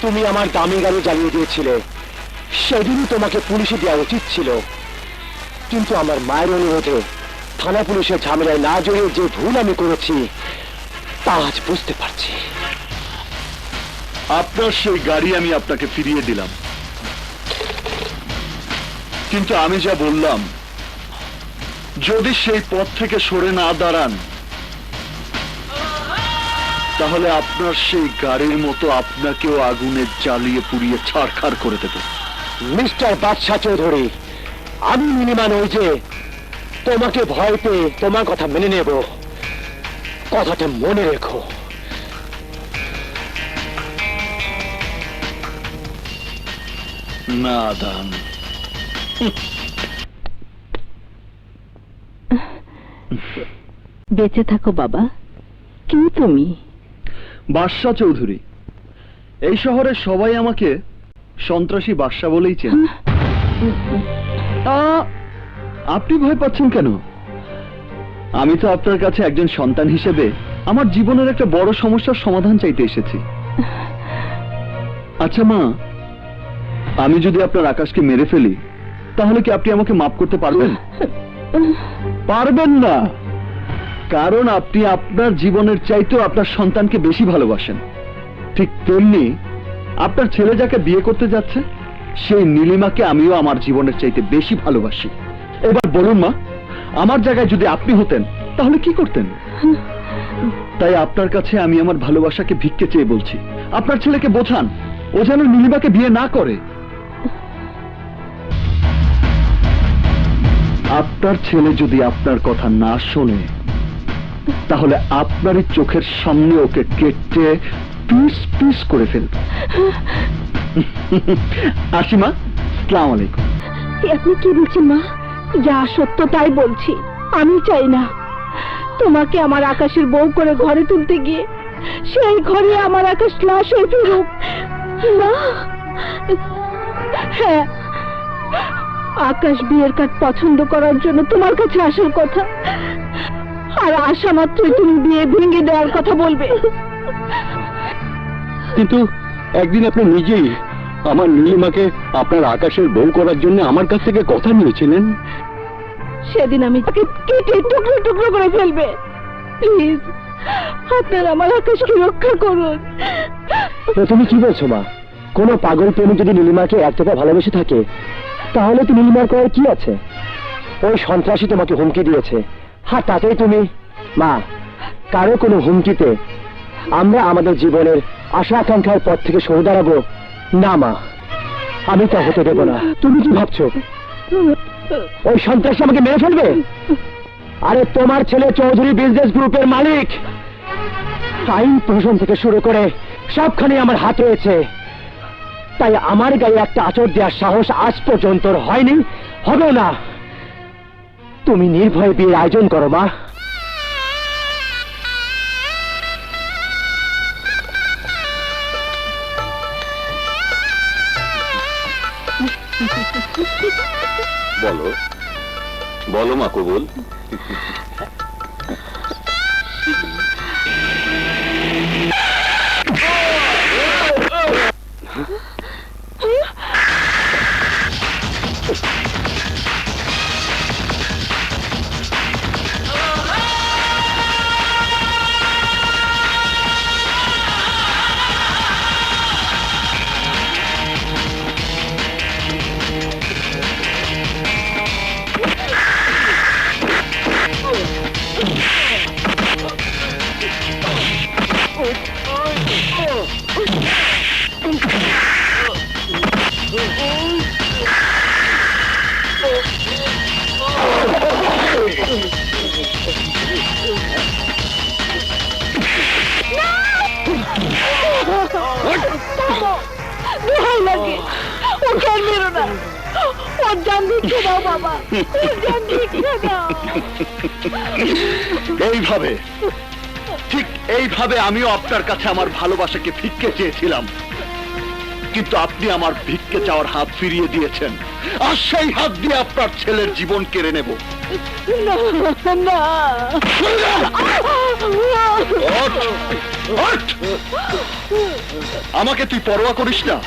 তুমি আমার দামি গাড়ি জ্বালিয়ে দিয়েছিলে, সেদিনই তোমাকে পুলিশে দেওয়া উচিত ছিল। কিন্তু আমার মায়ের অনুরোধে থানা পুলিশের ঝামেলায় না জড়িয়ে যে ভুল আমি করেছি তা আজ বুঝতে পারছি। আপনার সেই গাড়ি আমি আপনাকে ফিরিয়ে দিলাম, কিন্তু আমি যা বললাম, যদি সেই পথ থেকে সরে না দাঁড়ান তাহলে আপনার সেই গাড়ির মতো আপনাকেও আগুনে জ্বালিয়ে পুড়িয়ে ছারখার করে দেবে। মিস্টার বাদশাহ চৌধুরী, আমি নীলিমা নই যে তোমাকে ভয় পেয়ে তোমার কথা মেনে নেব। কথাটা মনে রেখো। নাদান। বেঁচে থাকো বাবা। কি তুমি? বাদশাহ চৌধুরী। এই শহরের সবাই আমাকে সন্ত্রাসী বাদশাহ বলেই চেনে। আপনি ভয় পাচ্ছেন কেন? আমি তো আপনার কাছে একজন সন্তান হিসেবে আমার জীবনের একটা বড় সমস্যার সমাধান চাইতে এসেছি। আচ্ছা মা, আমি যদি আপনার আকাশকে মেরে ফেলি তাহলে কি আপনি আমাকে মাফ করতে পারবেন? পারবেন না, কারণ আপনি আপনার জীবনের চাইতেও আপনার সন্তানকে বেশি ভালোবাসেন। ঠিক তেমনি আপনার ছেলে যাকে বিয়ে করতে যাচ্ছে সেই নীলিমাকে আমিও আমার জীবনের চাইতে বেশি ভালোবাসি। এবার বলুন মা, আমার জায়গায় যদি আপনি হতেন তাহলে কি করতেন? তাই আপনার কাছে আমি আমার ভালোবাসাকে ভিক্ষে চেয়ে বলছি, আপনার ছেলেকে বোঝান ও যেন নীলিমাকে বিয়ে না করে। আপনার ছেলে যদি আপনার কথা না শোনে তাহলে আপনারই চোখের সামনে ওকে কেটে পিস পিস করে ফেলবে। আসি মা, আসসালামু আলাইকুম। আপনি কি বলছেন মা? যা সত্য তাই বলছি। আমি চাই না তোমাকে আমার আকাশের বউ করে ঘরে তুলতে গিয়ে সেই ঘরে আমার আকাশ লাশ হয়ে ফিরুক। না, হ্যাঁ, আকাশ বিয়ের কার্ড পছন্দ করার জন্য তোমার কাছে আসার কথা, আর আসা মাত্রই তুমি বিয়ে ভেঙে দেওয়ার কথা বলবে। কিন্তু একদিন আপনি নিজেই আমার নীলিমাকে আপনার আকাশের বউ করার জন্য আমার কাছ থেকে কথা নিয়েছিলেন। সেদিন আমি তাকে কেটে টুকরো টুকরো করে ফেলবে। প্লিজ, আপনারা আমার আকাশকে রক্ষা করুন। তুমি কি বলছো মা? কোনো পাগল প্রেমী যদি নীলিমাকে একটাকা ভালোবেসে থাকে তাহলে তো নীলিমার করার কি আছে? ওই সন্ত্রাসী তোমাকে হুমকি দিয়েছে, হ্যাঁ তাতেই তুমি? মা, কারো কোনো হুমকিতে আমরা আমাদের জীবনের আশা আকাঙ্ক্ষার পথ থেকে সরে দাঁড়াবো না মা, আমি তা হতে দেব না। তুমি কি ভাবছো ওই সন্ত্রাসী আমাকে মেরে ফেলবে? আরে তোমার ছেলে চৌধুরী বিজনেস গ্রুপের মালিক। আইন প্রশাসন থেকে শুরু করে সবখানে আমার হাত রয়েছে, তাই আমার গায়ে একটা আঁচড় দেওয়ার সাহস আজ পর্যন্ত হয়নি, হবেও না। তুমি নির্ভয়ে বিয়ের আয়োজন করো মা। বলো বলো মা কবুল। এইভাবে, ঠিক এইভাবে আমিও আপনার কাছে আমার ভালোবাসাকে ভিক্ষে চেয়েছিলাম, কিন্তু আপনি আমার ভিক্ষে চাওয়ার হাত ফিরিয়ে দিয়েছেন, আর সেই হাত দিয়ে আপনার ছেলের জীবন কেড়ে নেব। না না ওঠ! ওঠ! আমাকে তুই পরোয়া করিস না।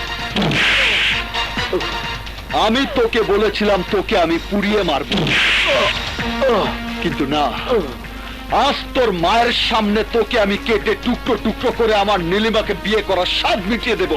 আমি তোকে বলেছিলাম তোকে আমি পুড়িয়ে মারব, কিন্তু না, আজ তোর মায়ের সামনে তোকে আমি কেটে টুকরো টুকরো করে আমার নীলিমাকে বিয়ে করার স্বাদ মিটিয়ে দেব।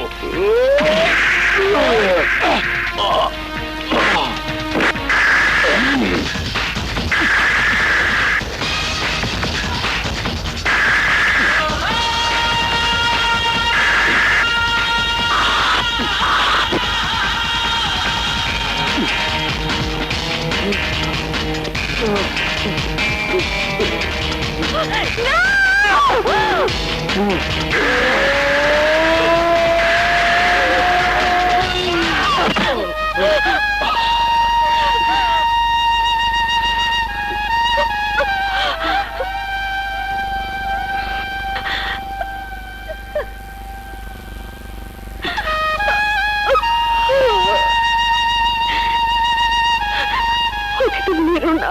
ওকে তুমি মেরো না,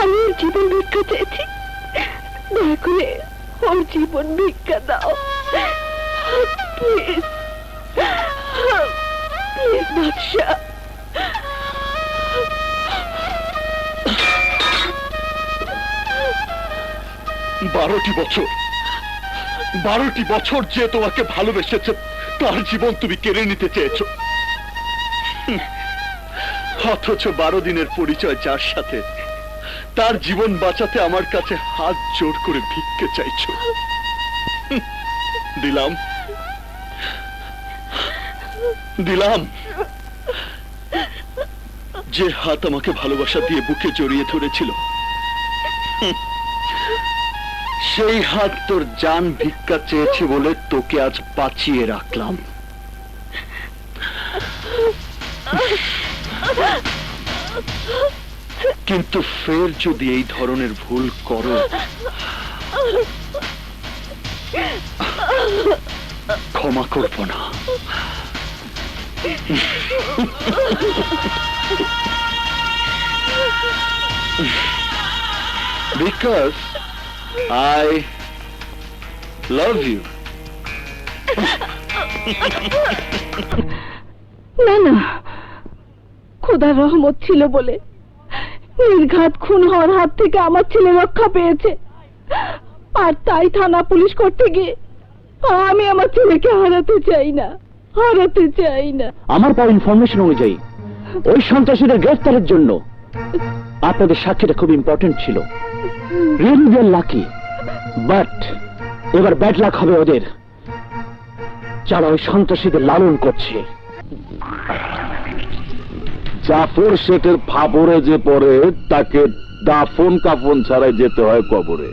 আমি ওর জীবন ভিক্ষা চেয়েছি, দয়া করে ওর জীবন ভিক্ষা দাও প্লিজ, প্লিজ বাদশা। 12টি বছর যে তোমাকে ভালোবেসেছে তার জীবন তুমি কেড়ে নিতে চেয়েছো, অথচ 12 দিনের পরিচয় যার সাথে, তার জীবন বাঁচাতে আমার কাছে হাত জোর করে ভিক্ষে চাইছো। দিলাম দিলাম যে হাত আমাকে ভালোবাসা দিয়ে বুকে জড়িয়ে ধরেছিল, সেই হাত তোর জান ভিক্ষা চেয়েছে বলে তোকে আজ বাঁচিয়ে রাখলাম। কিন্তু ফের যদি এই ধরনের ভুল করো, ক্ষমা করব না। Because I love you. না না, খোদার রহমত ছিল বলে নির্ঘাত খুন হওয়ার হাত থেকে আমার ছেলে রক্ষা পেয়েছে, আর তাই থানা পুলিশ করতে গিয়ে আমি আমার ছেলেকে হারাতে চাই না, হারাতে চাই না। আমার পাওয়া ইনফরমেশন অনুযায়ী ওই সন্ত্রাসীদের গ্রেফতারের জন্য আপনাদের সাক্ষীটা খুব ইম্পর্টেন্ট ছিল। Really we are lucky, but এবার ব্যাড লাক হবে ওদের, যারা ওই সন্ত্রাসীদের লালন করছে। জাফর শেখের ফাপড়ে যে পড়ে তাকে দাফন কাফন ছাড়াই যেতে হয় কবরে,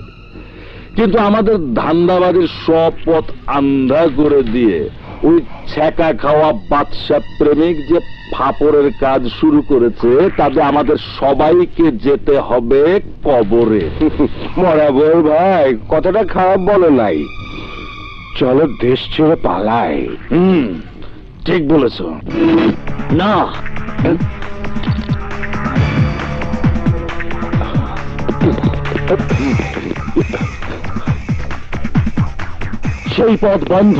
কিন্তু আমাদের ধান্দাবাদীর সব পথ আন্ধা করে দিয়ে ওই ছ্যাঁকা খাওয়া বাদশা প্রেমিক যে ফাপড়ের কাজ শুরু করেছে, তাতে আমাদের সবাইকে যেতে হবে কবরে। মরাবর ভাই কথাটা খারাপ বলে নাই, চলো দেশ ছেড়ে পালাই। ঠিক বলেছ। না, সেই পথ বন্ধ।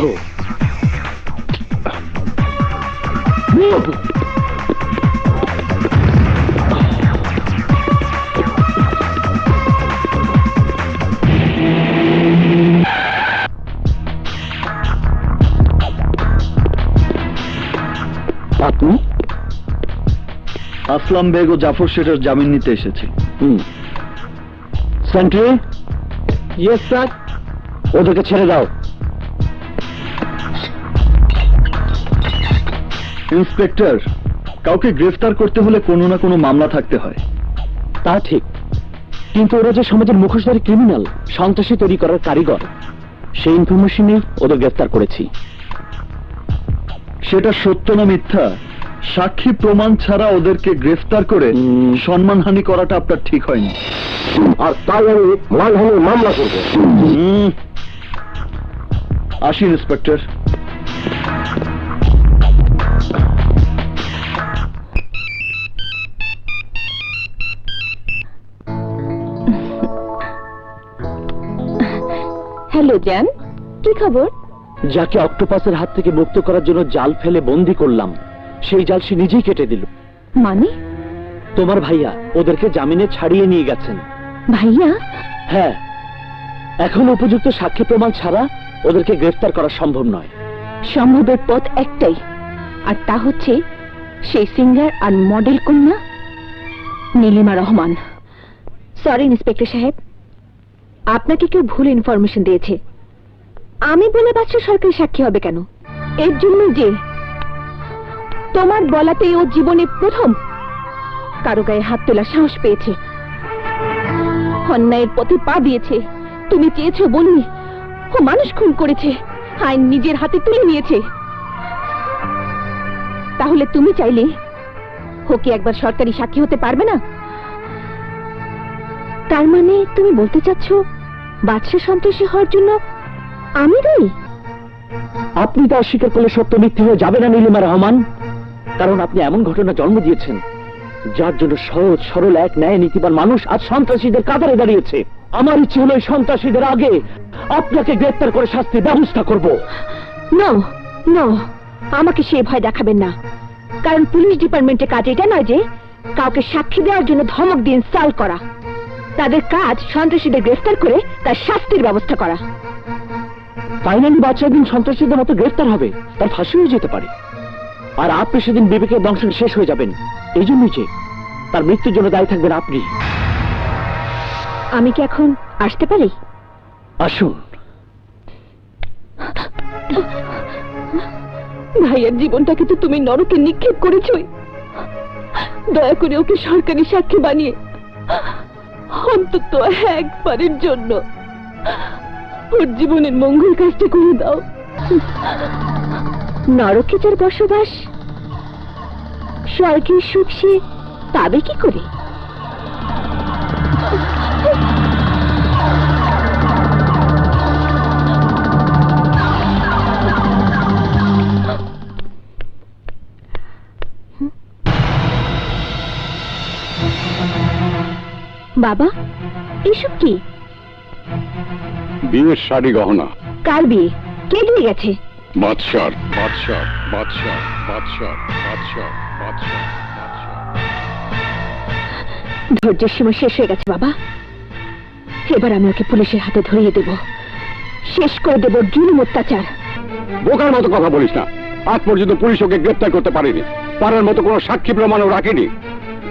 আপনি আসলাম বেগ ও জাফর শেঠের জামিন নিতে এসেছি। সেন্ট্রি, ইয়েস স্যার, ওদেরকে ছেড়ে দাও। ইন্সপেক্টর, কাউকে গ্রেফতার করতে হলে কোনো না কোনো মামলা থাকতে হয়। তা ঠিক, কিন্তু ওরা যে সমাজের মুখোশধারী ক্রিমিনাল, সন্ত্রাসী তৈরি করার কারিগর, সেই ইনফরমেশনেই ওদের গ্রেফতার করেছি। সেটা সত্য না মিথ্যা, সাক্ষী প্রমাণ ছাড়া ওদেরকে গ্রেফতার করে সম্মানহানি করাটা আপনার ঠিক হয়নি। আর তাই আমি মানহানির মামলা করবো। আসি ইন্সপেক্টর। হলো জান? কি খবর? যাকে অক্টোপাসের হাত থেকে মুক্ত করার জন্য জাল ফেলে বন্দি করলাম, সেই জাল সে নিজেই কেটে দিল। মানে? তোমার ভাইয়া ওদেরকে জামিনে ছাড়িয়ে নিয়ে গেছেন। ভাইয়া? হ্যাঁ, এখন উপযুক্ত সাক্ষী প্রমাণ ছাড়া ওদেরকে গ্রেফতার করা সম্ভব নয়। সম্ভবের পথ একটাই, আর তা হচ্ছে সেই সিঙ্গার আর মডেল কন্যা নীলিমা রহমান। সরি ইন্সপেক্টর সাহেব, আপনাকে কেউ ভুল ইনফরমেশন দিয়েছে। আমি বলে বাচ্চা সরকারি সাক্ষী হবে কেন? এর জন্য যে তোমার বলাতে ও জীবনে প্রথম কারো গায়ে হাত তোলার সাহস পেয়েছে, অন্যায়ের পথে পা দিয়েছে। তুমি চেয়েছো বলি ও মানুষ খুন করেছে, আইন নিজের হাতে তুলে নিয়েছে। তাহলে তুমি চাইলে ও কি একবার সরকারি সাক্ষী হতে পারবে না? তার মানে তুমি বলতে চাচ্ছ বাদশা সন্ত্রাসী হওয়ার জন্য আমি দায়ী? আপনি তা অস্বীকার করলে সত্য মিথ্যে হয়ে যাবে না নীলিমা রহমান, কারণ আপনি এমন ঘটনা জন্ম দিয়েছেন যার জন্য সহজ সরল এক ন্যায় নীতিবান মানুষ আজ সন্ত্রাসীদের কাতারে দাঁড়িয়েছে। আমার ইচ্ছে হলো এই সন্ত্রাসীদের আগে আপনাকে গ্রেফতার করে শাস্তির ব্যবস্থা করব। নো নো, আমাকে সে ভয় দেখাবেন না, কারণ পুলিশ ডিপার্টমেন্টের কাজ এটা নয় যে কাউকে সাক্ষী দেওয়ার জন্য ধমক দিয়ে ইনসাল্ট করা। তাদের কাজ সন্ত্রাসীদের গ্রেফতার করে তার শাস্তির ব্যবস্থা করা। ফাইনালি বাচ্চা একদিন সন্ত্রাসীদের মতো গ্রেফতার হবে, তার ফাঁসি হয়ে যেতে পারে, আর আপনি সেদিন বিবেকের দংশন শেষ হয়ে যাবেন। এই জন্যই যে তার মৃত্যুর জন্য দায়ী থাকবেন আপনি। আমি কি এখন আসতে পারি? আসুন। ভাইয়ের জীবনটাকে তো তুমি নরকে নিক্ষেপ করেছই, দয়া করে ওকে সরকারি সাক্ষী বানিয়ে অন্তত একবারের জন্য ওর জীবনের মঙ্গল কাজটা করে দাও। নরকে যার বসবাস, স্বর্গের সুখ সে পাবে কি করে? বাবা, এসব কি? বিয়ের শাড়ি গহনা। কার বিয়ে? কে দিয়ে গেছে? বাদশার বাদশার বাদশার বাদশার বাদশার বাদশার বাদশার। ধৈর্যের সীমা শেষ হয়ে গেছে বাবা। এবার আমি ওকে পুলিশের হাতে ধরিয়ে দেব, শেষ করে দেব জুলুম অত্যাচার। বোকার মতো কথা বলিস না। আজ পর্যন্ত পুলিশ ওকে গ্রেফতার করতে পারেনি, পারার মতো কোনো সাক্ষী প্রমাণও রাখেনি।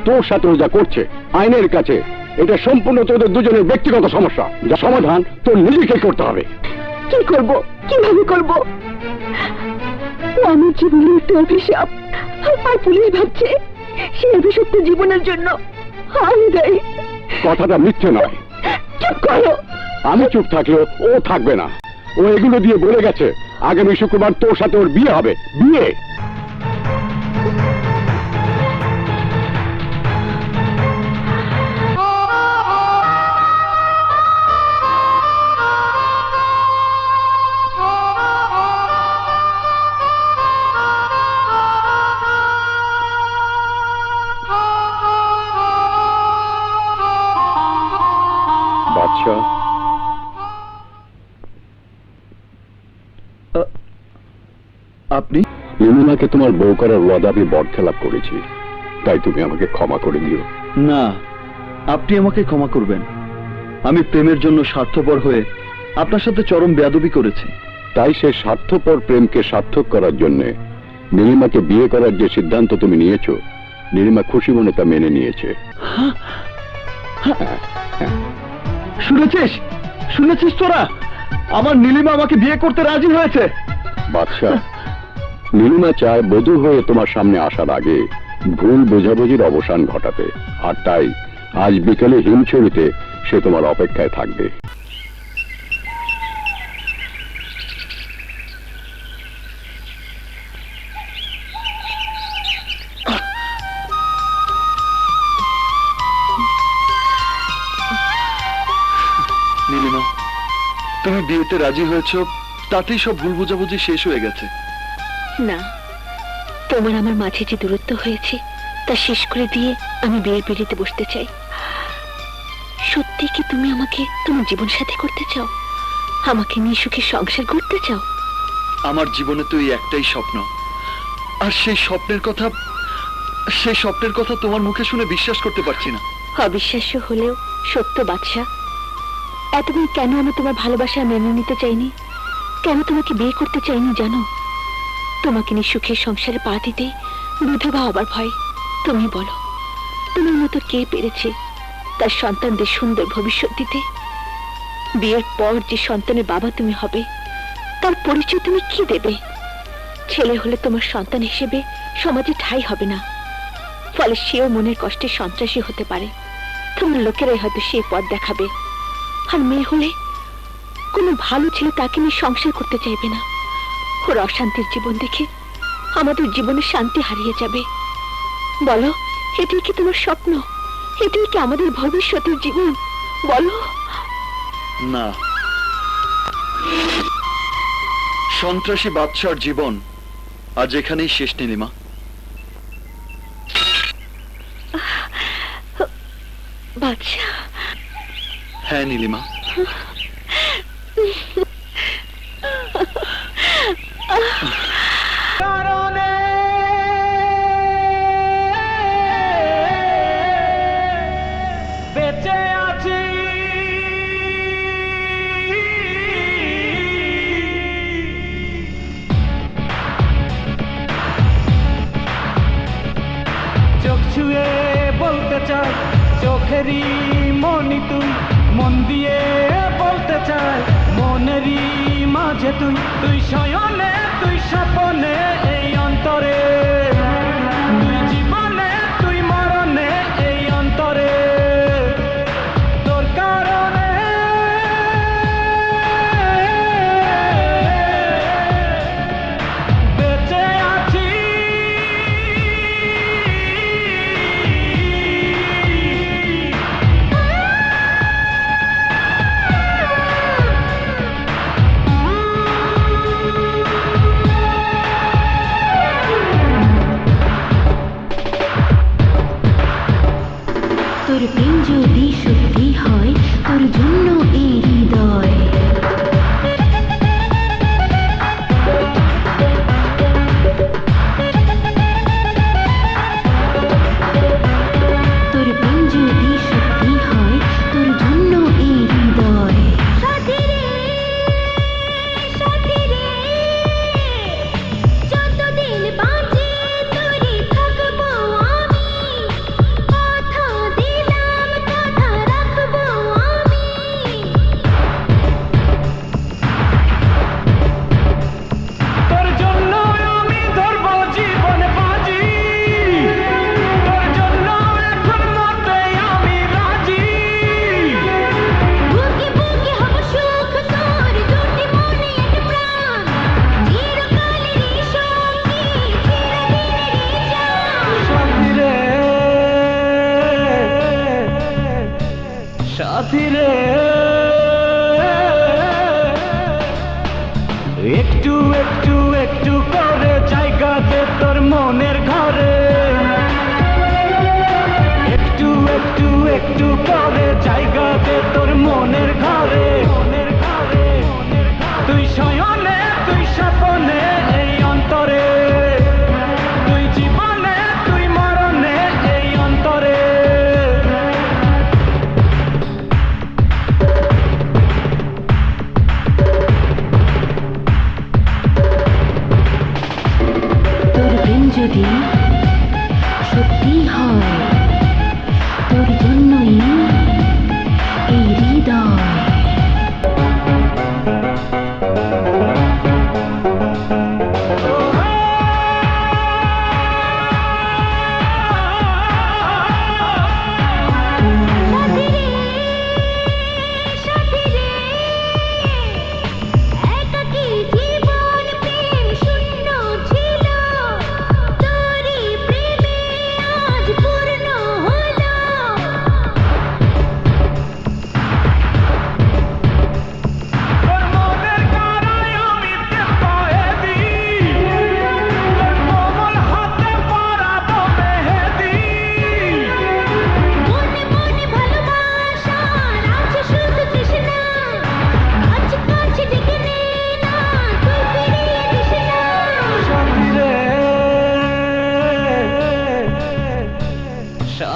তোর সাথে ও যা করছে আইনের কাছে এটা সম্পূর্ণ তোদের দুজনের ব্যক্তিগত সমস্যা, যা সমাধান তোর নিজেকে করতে হবে। কি করব, কিভাবে করব? ও আমার জীবনের একটা অভিশাপ, আর পুলিশ ভাবছে সে অভিশপ্ত জীবনের জন্য আমি দায়ী। কথাটা মিথ্যে নয়। চুপ করো। আমি চুপ থাকলেও ও থাকবে না। ও এগুলো দিয়ে বলে গেছে আগামী শুক্রবার তোর সাথে ওর বিয়ে হবে। বিয়ে? বাদশা, আপনি? নীলিমাকে তোমার বউ করার ওয়াদা আমি বরখেলাপ করেছি, তাই তুমি আমাকে ক্ষমা করে দিও। না, আপনি আমাকে ক্ষমা করবেন। আমি প্রেমের জন্য স্বার্থপর হয়ে আপনার সাথে চরম বেয়াদবি করেছি। তাই সে স্বার্থপর প্রেমকে সার্থক করার জন্য নীলিমাকে বিয়ে করার যে সিদ্ধান্ত তুমি নিয়েছো, নীলিমা খুশি মনে তা মেনে নিয়েছে। শুনেছিস? শুনেছিস তোরা? আমার নীলিমা আমাকে বিয়ে করতে রাজি হয়েছে। বাদশা, নীলিমা চায় বধূ হয়ে তোমার সামনে আসার আগে ভুল বোঝাবুঝির অবসান ঘটাতে, আর তাই আজ বিকেলে হিমছড়িতে সে তোমার অপেক্ষায় থাকবে। নীলিমা, তুমি বিয়েতে রাজি হয়েছো, তাতেই সব ভুল বোঝাবুঝি শেষ হয়ে গেছে। না, তোমার আমার মাঝে যে দূরত্ব হয়েছে তা শেষ করে দিয়ে আমি বিয়ের পিড়িতে বসতে চাই। সত্যি কি তুমি আমাকে তোমার জীবন সাথী করতে চাও? আমাকে নিয়ে সুখে সংসার করতে চাও? আমার জীবনে তো এই একটাই স্বপ্ন, আর সেই স্বপ্নের কথা তোমার মুখে শুনে বিশ্বাস করতে পারছি না। অবিশ্বাস্য হলেও সত্য বাদশা, এতদিন কেন আমি তোমার ভালোবাসা মেনে নিতে চাইনি, কেন তোমাকে বিয়ে করতে চাইনি জানো? তোমাকে নিয়ে সুখের সংসারে পা দিতে বিধবা হবার ভয়। তুমি বলো, তোমার মতো কে পেরেছে তার সন্তানদের সুন্দর ভবিষ্যৎ দিতে? বিয়ের পর যে সন্তানের বাবা তুমি হবে, তার পরিচয় তুমি কি দেবে? ছেলে হলে তোমার সন্তান হিসেবে সমাজে ঠাঁই হবে না, ফলে সেও মনের কষ্টে সন্ত্রাসী হতে পারে। তোমার লোকেরাই হয়তো সেই পথ দেখাবে। আর মেয়ে হলে কোনো ভালো ছেলে তাকে নিয়ে সংসার করতে চাইবে না। ওর অশান্তির জীবন দেখে আমাদের জীবনের শান্তি হারিয়ে যাবে। বলো, এটাই কি তোমার স্বপ্ন? এটাই কি আমাদের ভবিষ্যতের জীবন? বলো। না, সন্ত্রাসী বাদশার জীবন আজ এখানেই শেষ নীলিমা। বাদশা। হ্যাঁ নীলিমা, বেঁচে আছি চোখ ছুঁয়ে বলতে চাই, চোখেরই মনি তুই, মন দিয়ে বলতে চাই, মনেরই মাঝে তুই, তুই শয়নে তুই স্বপনে এই অন্তরে, তুই জীবনে তুই মরণে এই অন্তরে, তোর কারণে বেঁচে আছি। তোর প্রেম যদি সত্যি হয়, তোর জন্য এই হৃদয়। তোর প্রেম যদি সত্যি হয়, তোর জন্য এই হৃদয়। সাথী রে, সাথী রে, যতদিন বাঁচি তোরই থাকবো আমি, কথা দিলাম কথা রাখবো আমি। তোর জন্য আমি ধরবো জীবন বাজি, তোর জন্য এখন মতে আমি রাজি। বুকে বুকে হব সুখ তোর, দুটি মনে এক প্রাণ, চিরকালেরই সঙ্গী, চিরদিনেরই জান। সাথী রে, সাথী রে, একটু একটু একটু করে জায়গা দে তোর মনের ঘরে, একটু একটু একটু করে জায়গা দে তোর মনের ঘরে, মনের ঘরে, তুই শয়নে তুই স্বপনে এই অন্তরে, তুই জীবনে তুই মরণে এই অন্তরে। তোর প্রেম যদি সত্যি হয়, তোর জন্যই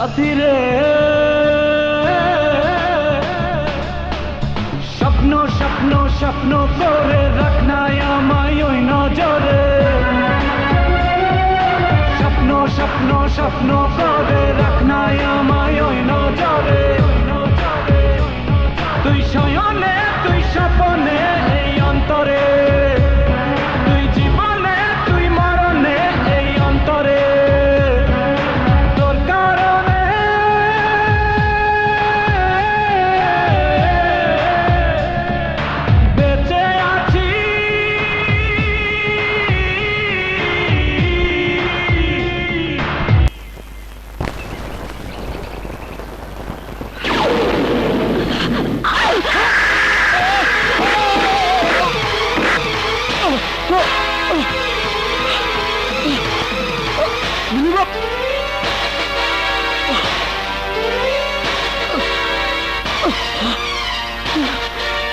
সাথী রে স্বপ্ন স্বপ্ন স্বপ্ন করে রাখনায় আমায় ওই নজরে স্বপ্ন স্বপ্ন স্বপ্ন করে রাখনায় আমায় ওই নজরে তুই শয়নে তুই স্বপনে এই অন্তরে তুই জীবনে তুই মরণে এই অন্তরে তোর কারণে বেঁচে আছি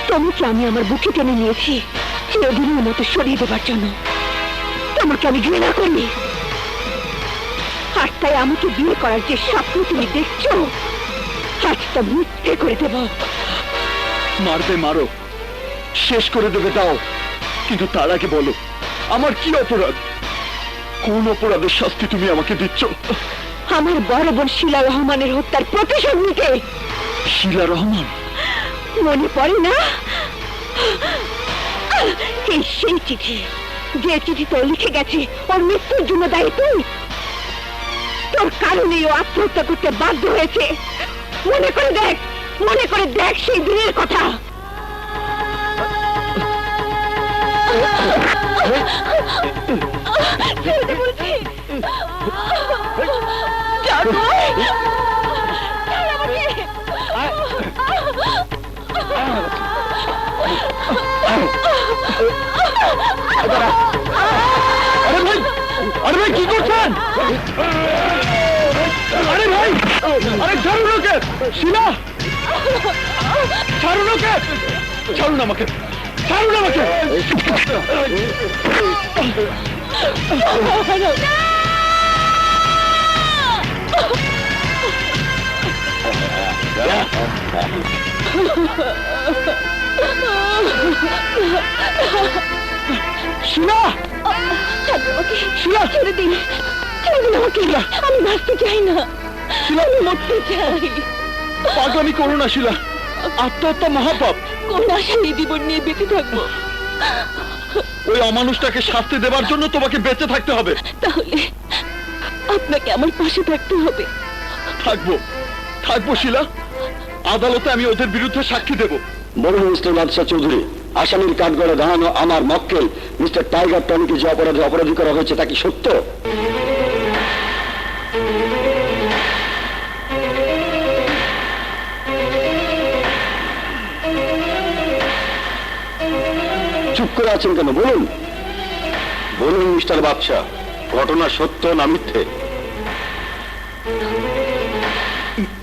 তোমাকে আমি আমার বুকে টেনে নিয়েছি চিরদিনের মতো সরিয়ে দেবার জন্য। তোমাকে আমি ঘৃণা করি, আর তাই আমাকে বিয়ে করার যে স্বপ্ন তুমি দেখছো আজ তা মিথ্যে করে দেব। মারবে মারো, শেষ করে দেবে দাও, কিন্তু তার আগে বলো আমার কি অপরাধ? কোন অপরাধের শাস্তি তুমি আমাকে দিচ্ছ? আমার বড় বোন শিলা রহমানের হত্যার প্রতিশোধ নিতে। শিলা রহমান? মনে পড়ে না? এই সেই চিঠি, যে চিঠিতে লিখে গেছে ওর মৃত্যুর জন্য দায়ী তুই। তোর কারণে ও আত্মহত্যা করতে বাধ্য হয়েছে। মনে করে দেখ, মনে করে দেখ সেই দিনের কথা। আরে ভাই কি করছেন? আরে ভাই, আরে ছাড়ুন ওকে! শিলা, ছাড়ুন ওকে! ছাড়ুন আমাকে, ছাড়ুন আমাকে! শিলা, শিলা, ছেড়ে দিন, ছেড়ে দিন আমাকে। আমি বাঁচতে চাই না, আমি মরতে চাই। পাগলামি করো না শিলা, আত্মহত্যা মহাপাপ। কোন আশা এই জীবন নিয়ে বেঁচে থাকবো? ওই অমানুষটাকে শাস্তি দেবার জন্য তোমাকে বেঁচে থাকতে হবে। তাহলে আপনাকে আমার পাশে থাকতে হবে। থাকবো, থাকবো শিলা। আদালতে আমি ওদের বিরুদ্ধে সাক্ষী দেব। বলুন মিস্টার বাদশাহ চৌধুরী, আসামির কাঠগড়ে দাঁড়ানো আমার মক্কেল মিস্টার টাইগার টনিকে যে অপরাধে অপরাধী করা হয়েছে তা কি সত্য? চুপ করে আছেন কেন? বলুন, বলুন মিস্টার বাদশাহ, ঘটনা সত্য না মিথ্যে?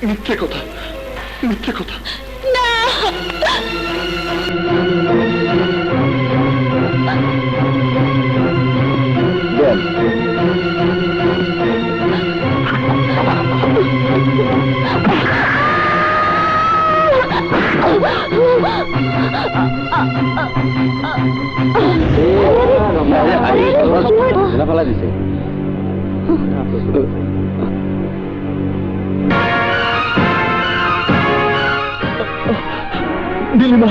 মিথ্যে কথা, মিথ্যে কথা। দেন। ফেলা দিছে। নীলিমা,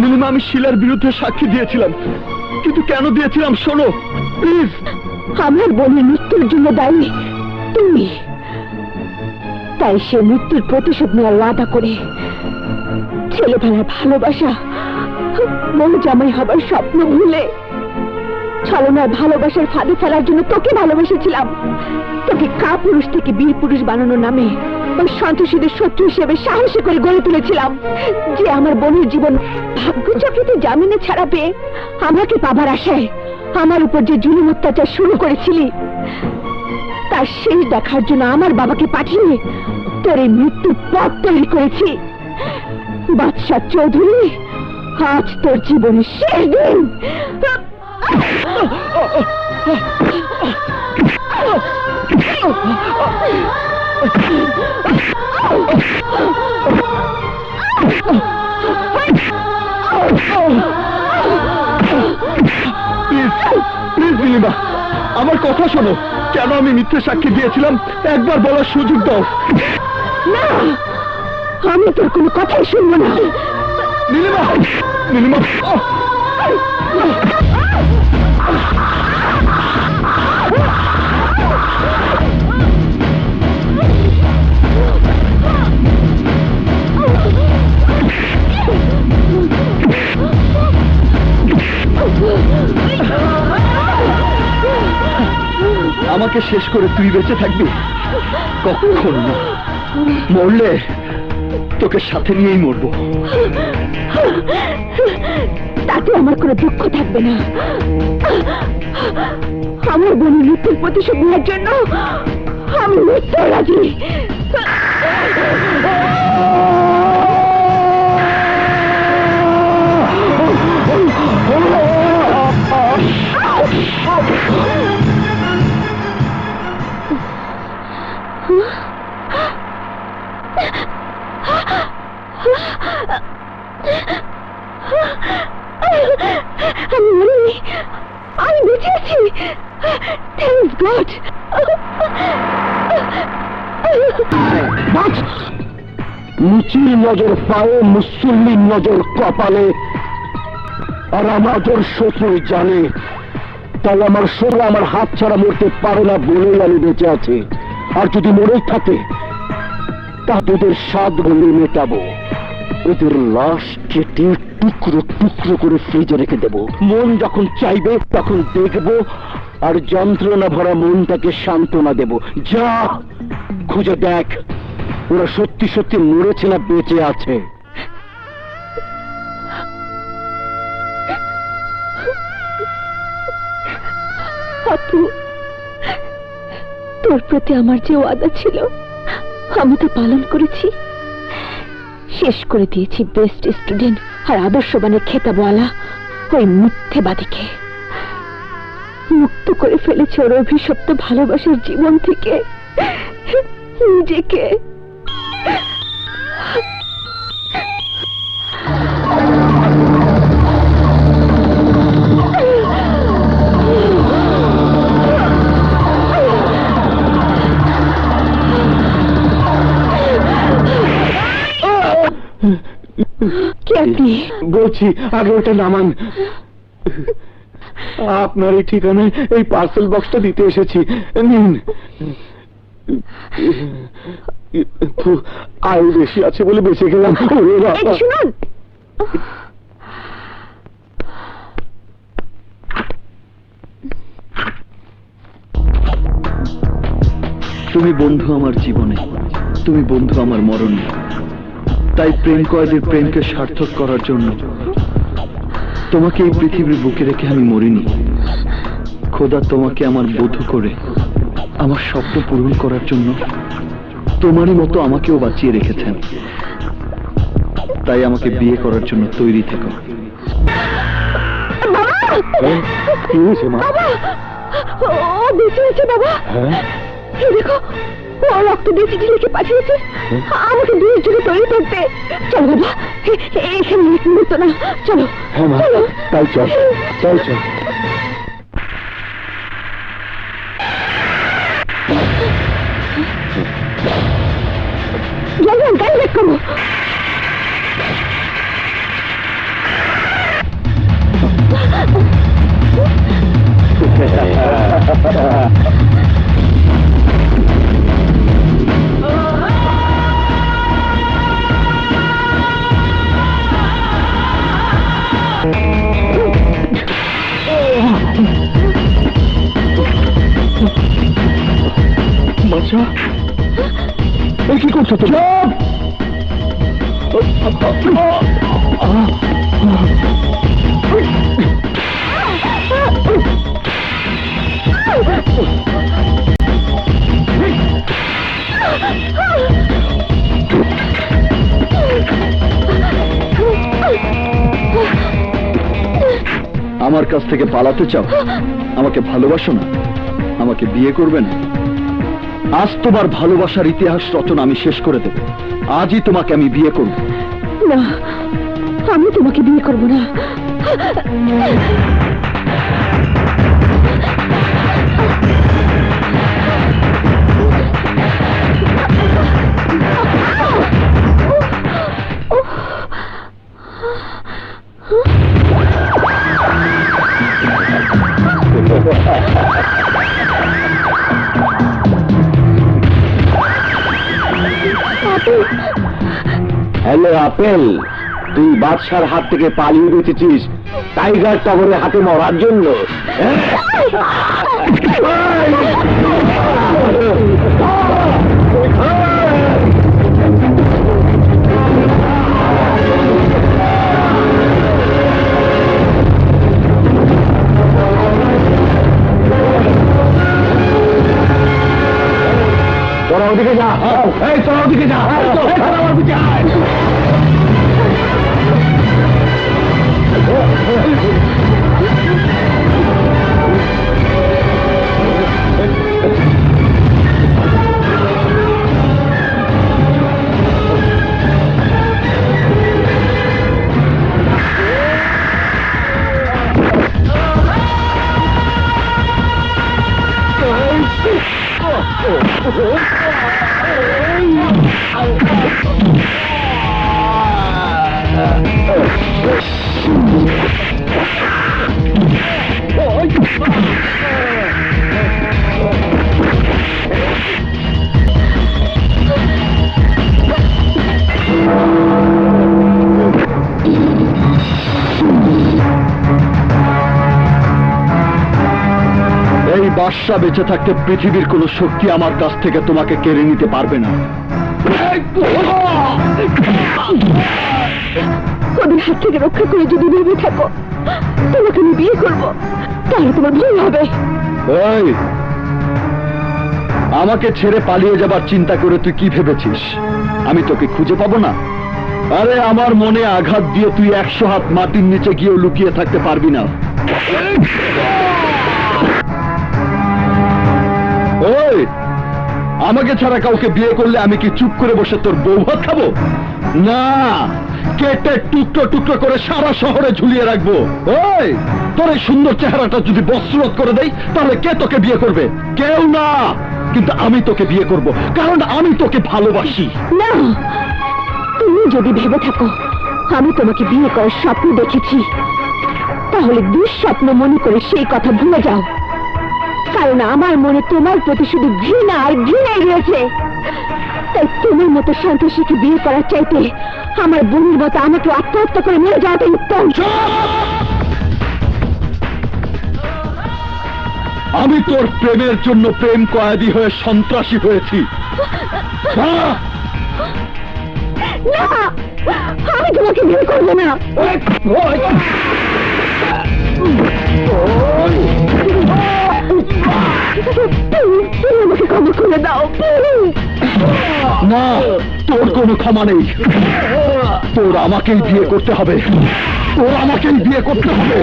নীলিমা, আমি শিলার বিরুদ্ধে সাক্ষী দিয়েছিলাম, কিন্তু কেন দিয়েছিলাম শোনো প্লিজ। আমার বোনের মৃত্যুর জন্য দায়ী তুমি, তাই সে মৃত্যুর প্রতিশোধ নেওয়ার ওয়াদা করে ছেলেবেলার ভালোবাসা, বউ জামাই হবার স্বপ্ন ভুলে ছলনার ভালোবাসার ফাঁদে ফেলার জন্য তোকে ভালোবেসেছিলাম। তোকে কাপুরুষ থেকে বীর পুরুষ বানানোর নামে ওই সন্ত্রাসীদের শত্রু হিসেবে সাহসী করে গড়ে তুলেছিলাম, যে আমার বোনের জীবন ভাগ্যচক্রেতে জামিনে ছাড়া পেয়ে আমাকে পাবার আশায় আমার উপর যে জুলুম অত্যাচার শুরু করেছিলি, তার শেষ দেখার জন্য আমার বাবাকে পাঠিয়ে তোর এই মৃত্যুর পথ তৈরি করেছি। বাদশাহ চৌধুরী, আজ তোর জীবনের শেষ দিন। আমার কথা শোনো, কেন আমি মিথ্যে সাক্ষী দিয়েছিলাম একবার বলার সুযোগ দাও। না, আমি তোর কোনো কথাই শুনবো না। নীলিমা, নীলিমা, আহ! আমাকে শেষ করে তুই বেঁচে থাকবি? কখন না, মরলে তোকে সাথে নিয়েই মরবো। তাতে আমার কোনো দুঃখ থাকবে না। আমার বোনের মৃত্যুর প্রতিশোধ নেওয়ার জন্য আমি মৃত্যু রাজি। আমি মরিনি, আমি বেঁচে আছি। Thank god. মুচির নজর পায়ে, মুসল্লির নজর কপালে, আর আমাদের শত্রু জানে। তাই আমার শত্রু আমার হাত ছাড়া মরতে পারে না বলেই আমি বেঁচে আছি। আর যদি মরেই থাকে তা তোদের 7 গুণে মেটাবো। ওদের লাশ কেটে টুকরো টুকরো করে ফ্রিজে রেখে দেব। মন যখন চাইবে তখন দেখব, আর যন্ত্রণা ভরা মনটাকে সান্ত্বনা দেব। যা খুঁজে দেখ ওরা সত্যি সত্যি মরেছে না বেঁচে আছে। আপু, তোর প্রতি আমার যে ওয়াদা ছিল আমি তো পালন করেছি। শেষ করে দিয়েছি বেস্ট স্টুডেন্ট আর আদর্শবানের খেতাবওয়ালা ওই মিথ্যেবাদীকে। মুক্ত করে ফেলেছে ওর অভিশপ্ত ভালোবাসার জীবন থেকে নিজেকে। কি আপনি? বলছি আগে ওটা নামান। আপনার এই ঠিকানায় এই পার্সেল বক্সটা দিতে এসেছি, নিন। আয়ু বেশি আছে বলে বেঁচে গেলাম। ওরে বাবা। এই শুনুন, তুমি বন্ধু আমার জীবনে, তুমি বন্ধু আমার মরণে। তাই প্রেম কয়েদের প্রেমকে সার্থক করার জন্য তোমাকে এই পৃথিবীর বুকে রেখে আমি মরিনি। খোদা তোমাকে আমার বধূ করে আমার স্বপ্ন পূরণ করার জন্য তোমারই মতো আমাকেও বাঁচিয়ে রেখেছেন। তাই আমাকে বিয়ে করার জন্য তৈরি থেকো। কি হয়েছে মা? বাবা, ও বেঁচে আছে বাবা। হ্যাঁ, এই দেখো, ও রক্ত দিয়ে চিঠি লিখে পাঠিয়েছে আমাকে বিয়ের জন্য তৈরি করতে। চলো বাবা, এখানে মুহূর্ত না, চলো। হ্যাঁ মা, চলো। তাই চল, চল চল। জলদি গাড়ি বের করো। বাচ্চা, এই কি করছো তুমি? আমার কাছ থেকে পালাতে চাও? আমাকে ভালোবাসো না? আমাকে বিয়ে করবে না? আজ তোমার ভালোবাসার ইতিহাস রচনা আমি শেষ করে দেব। আজই তোমাকে আমি বিয়ে করব। না, আমি তোমাকে বিয়ে করবো না। হ্যালো আপেল, তুই বাদশার হাত থেকে পালিয়ে বেঁচেছিস টাইগার টগরের হাতে মরার জন্য। তোরা ওদিকে যা, এই তোরা ওদিকে যা, এই তোরা আমার দিকে আয়। এই বাদশা বেঁচে থাকতে পৃথিবীর কোনো শক্তি আমার কাছ থেকে তোমাকে কেড়ে নিতে পারবে না। ওদের হাত থেকে রক্ষা করে যদি ভেবে থাকো তোমাকে আমি বিয়ে করবো, তাহলে তোমার ভুল হবে। এই, আমাকে ছেড়ে পালিয়ে যাবার চিন্তা করে তুই কি ভেবেছিস আমি তোকে খুঁজে পাবো না? আরে আমার মনে আঘাত দিয়ে তুই 100 হাত মাটির নিচে গিয়েও লুকিয়ে থাকতে পারবি না। ওই, আমাকে ছাড়া কাউকে বিয়ে করলে আমি কি চুপ করে বসে তোর বউ ভাত খাবো? না, কেটে টুকরো টুকরো করে সারা শহরে ঝুলিয়ে রাখবো। ওই, তোর এই সুন্দর চেহারাটা যদি বস্ত্ররোধ করে দেই তাহলে কে তোকে বিয়ে করবে? কেউ না, কিন্তু আমি তোকে বিয়ে করব, কারণ আমি তোকে ভালোবাসি। না, তুমি যদি ভেবে থাকো আমি তোমাকে বিয়ে করার স্বপ্ন দেখেছি, তাহলে দুঃস্বপ্ন মনে করে সেই কথা ভুলে যাও। কারণ আমার মনে তোমার প্রতি শুধু ঘৃণা আর ঘৃণাই রয়েছে। তাই তোমার মতো সন্ত্রাসীকে বিয়ে করার চাইতে আমার বোনের মতো আমাকে আত্মহত্যা করে মরে যাওয়াটাই উত্তম। আমি তোর প্রেমের জন্য প্রেম কয়েদি হয়ে সন্ত্রাসী হয়েছি। না, আমি তোমাকে বিয়ে করবো না। তুমি আমাকে ক্ষমা করে দাও। না, তোর কোনো ক্ষমা নেই। তোর আমাকেই বিয়ে করতে হবে, তোর আমাকেই বিয়ে করতে হবে।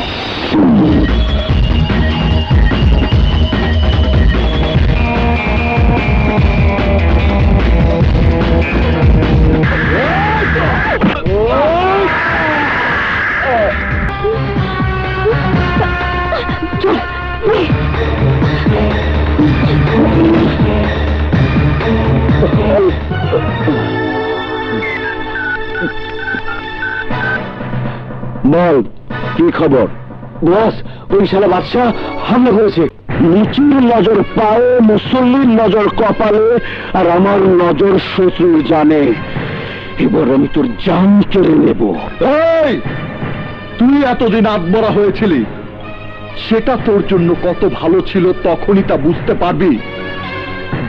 বল, কি খবর? বস, ওই শালা বাদশা হামলা করেছে। নিচুর নজর পায়ে, মুসল্লির নজর কপালে, আর আমার নজর শত্রুর জানে। এবার আমি তোর জান কেড়ে নেব। এই, তুই এতদিন আত্মরা হয়েছিলি, সেটা তোর জন্য কত ভালো ছিল তখনই তা বুঝতে পারবি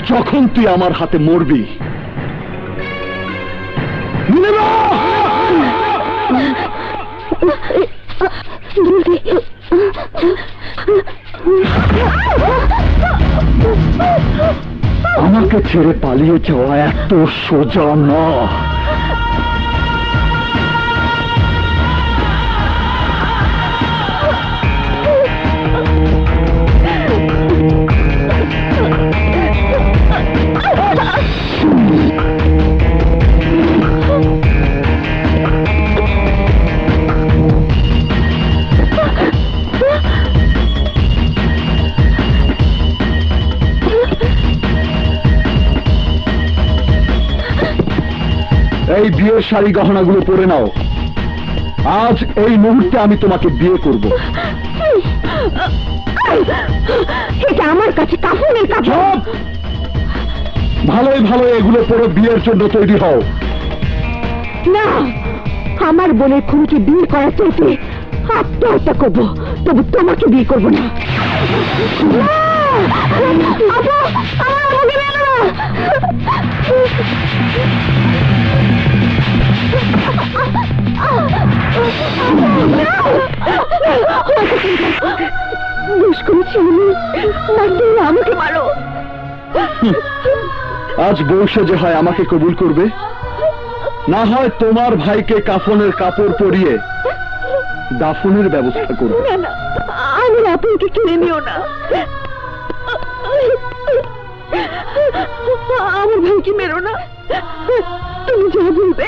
যখন তুই আমার হাতে মরবি। আমাকে ছেড়ে পালিয়ে যাওয়া এত সোজা না। এই বিয়ের শাড়ি গহনাগুলো পরে নাও। আজ এই মুহূর্তে আমি তোমাকে বিয়ে করব। এটা আমার কাছে কাফনের কাপড়। ভালোই ভালো এগুলো পরে বিয়ের জন্য তৈরি হও। না, আমার বোনের খুনিকে বিয়ে করার চাইতে আত্মহত্যা করবো, তবু তোমাকে বিয়ে করবো না। না! আপু, আমার আমাকে মেরো না! দোষ করেছি আমি, মারতে হলে আমাকে মারো। আজ বউ সেজে হয় আমাকে কবুল করবে, না হয় তোমার ভাইকে কাফনের কাপড় পরিয়ে দাফনের ব্যবস্থা করবে। না না, আমার আপনাকে কিনে নিও না। আমার ভাইকে মেরো না, তুমি যা বলবে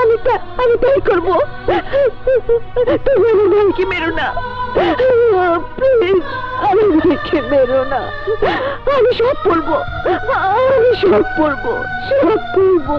আমি তাই করবো। তুমি আমার ভাইকে মেরো না, প্লিজ আমার ভাইকে মেরো না। আমি সব পড়বো, আমি সব পড়বো, সব পড়বো।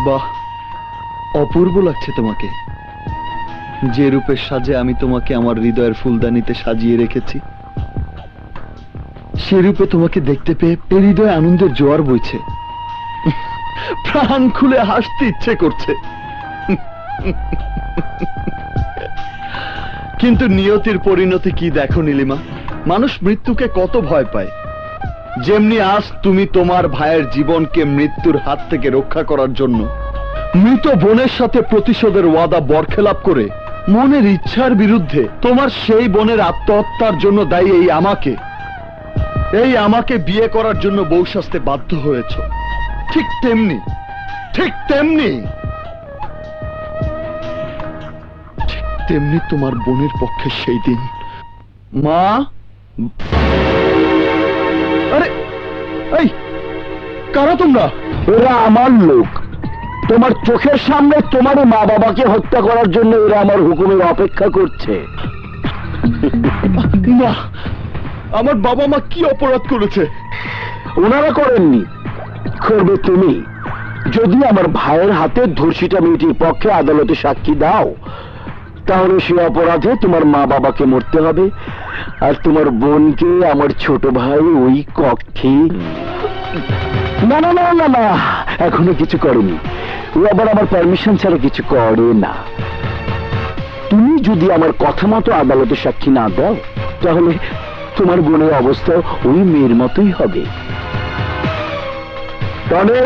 বাহ, অপূর্ব লাগছে তোমাকে। যে রূপের সাজে আমি তোমাকে আমার হৃদয়ের ফুলদানিতে সাজিয়ে রেখেছি, সে রূপে তোমাকে দেখতে পেয়ে হৃদয়ে আনন্দের জোয়ার বইছে। প্রাণ খুলে হাসতে ইচ্ছে করছে। কিন্তু নিয়তির পরিণতি কি দেখো নীলিমা, মানুষ মৃত্যুকে কত ভয় পায়। যেমনি আজ তুমি তোমার ভাইয়ের জীবনকে মৃত্যুর হাত থেকে রক্ষা করার জন্য মৃত বোনের সাথে প্রতিশোধের ওয়াদা বরখেলাপ করে মনের ইচ্ছার বিরুদ্ধে তোমার সেই বোনের আত্মহত্যার জন্য দায়ী এই আমাকে বিয়ে করার জন্য বউ সাজতে বাধ্য হয়েছ, ঠিক তেমনি তোমার বোনের পক্ষে সেই দিন মা। আরে এই কারা তোমরা? এরা আমার লোক। তোমার চোখের সামনে তোমার মা বাবাকে হত্যা করার জন্য এরা আমার হুকুমের অপেক্ষা করছে। না, আমার বাবা মা কি অপরাধ করেছে? ওনারা করেননি, করবে তুমি। যদি আমার ভাইয়ের হাতে ধর্ষিতা মেয়েটির পক্ষে আদালতে সাক্ষী দাও, তাহলে সে অপরাধে তোমার মা বাবাকে মরতে হবে, আর তোমার বোনকে আমার ছোট ভাই ওই কক্ষে। না না না না না, এখনো কিছু করেনি। ও আবার আমার পারমিশন ছাড়া কিছু করে না। তুমি যদি আমার কথা মতো আদালতে সাক্ষী না দাও, তাহলে তোমার বোনের অবস্থা ওই মেয়ের মতোই হবে। টনি,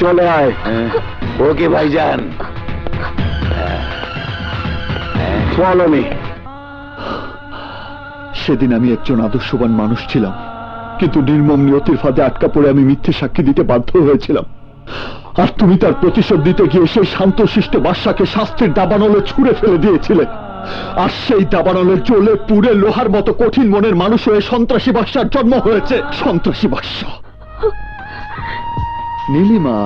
চলে আয়। ওকে ভাইজান, ফলো মি। সেদিন আমি একজন আদর্শবান মানুষ ছিলাম, কিন্তু নির্মম নিয়তির ফাঁদে আটকা পড়ে আমি মিথ্যে সাক্ষী দিতে বাধ্য হয়েছিলাম। আর তুমি তার প্রতিশোধ দিতে গিয়ে সেই শান্তশিষ্ট বাদশাকে শাস্তির দাবানলে ছুঁড়ে ফেলে দিয়েছিলে। আর সেই দাবানলে জ্বলে পুড়ে লোহার মতো কঠিন মনের মানুষ হয়ে সন্ত্রাসী বাদশার জন্ম হয়েছে। সন্ত্রাসী বাদশা। নীলিমা,